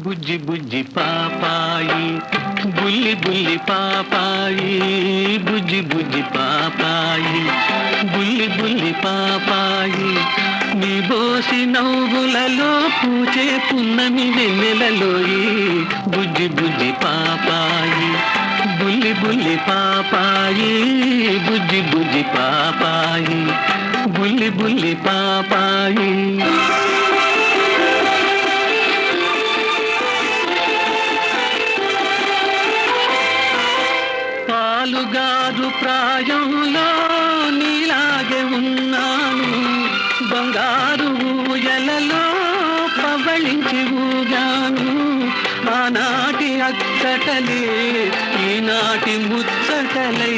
బుజ్జి బుజ్జి పాపాయి, బుల్లి బుల్లి పాపాయి, బుజ్జి బుజ్జి పాపాయి, బుల్లి బుల్లి పాపాయి. నీ బోసి నవ్వులలో పూచే పున్నమి వెన్నెలలోయి, బుజ్జి బుజ్జి పాపాయి, బుల్లి బుల్లి పాపాయి, బుజ్జి బుజ్జి పాపాయి, బుల్లి బుల్లి పాపాయి. పాలుగారు ప్రాయంలో నీలాగే ఉన్నాను, బంగారు ఊయలలో పవళించి ఊగాను. ఆనాటి అచ్చటలే ఈనాటి ముచ్చటలై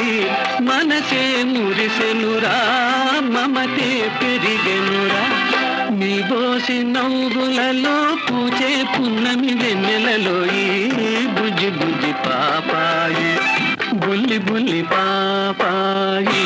మనసే మురిసెనురా, మమతే పెరిగెనురా. నీ బోసి నవ్వులలో పూచే పున్నమి వెన్నెలలో ఈ బుజ్జి బుజ్జి పాపాయి, బుల్లి బుల్లి పాపాయి.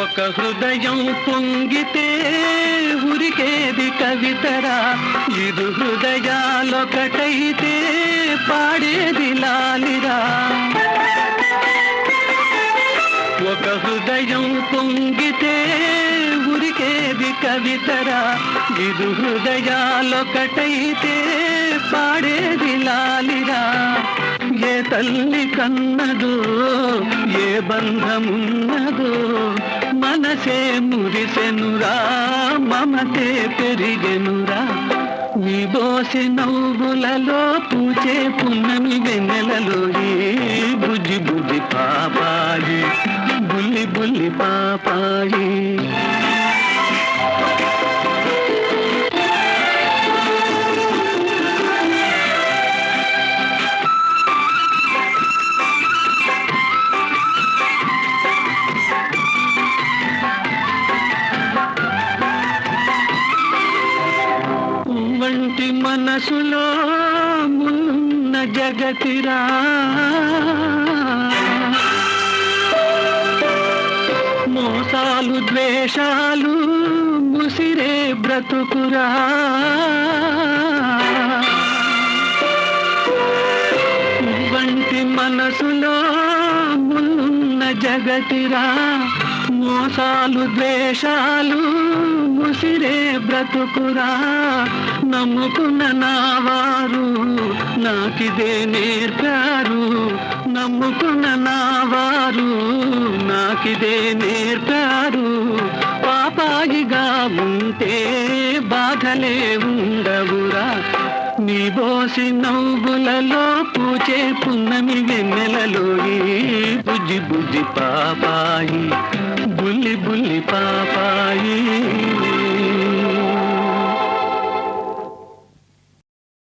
ఒక హృదయం పొంగితే ఉరికేది కవితరా, ఇరు హృదయాలొకటైతే పాడేది లాలిరా. ఒక హృదయం పొంగితే ఉరికేది కవితరా, ఇరు హృదయాలొకటైతే పాడేది లాలిరా. ఏ తల్లి కన్నదో, ఏ బంధమున్నదో, మనసే మురిసెనురా, మమతే పెరిగెనురా. నీ బోసి నవ్వులలో పూచే పున్నమి వెన్నెలలో ఈ బుజ్జి బుజ్జి పాపాయి, బుల్లి బుల్లి పాపాయి. వంటి మనసులో మున్న జగతిరా, మోసాలు ద్వేషాలు ముసిరే బ్రతుకురా. వంటి మనసులో మున్న జగతిరా, మోసాలు ద్వేషాలు ముసిరే బ్రతుకురా. నమ్ముకున్న నావారు నాకిదే నేర్పారు, నమ్ముకున్న నావారు నాకిదే నేర్పారు. పాపాయిగా ఉంటే బాధలే ఉండవురా. నీ బోసి నవ్వులలో పూచే పున్నమి వెన్నెలలో ఈ బుజ్జి బుజ్జి పాపాయి, బుల్లి బుల్లి పాపాయి.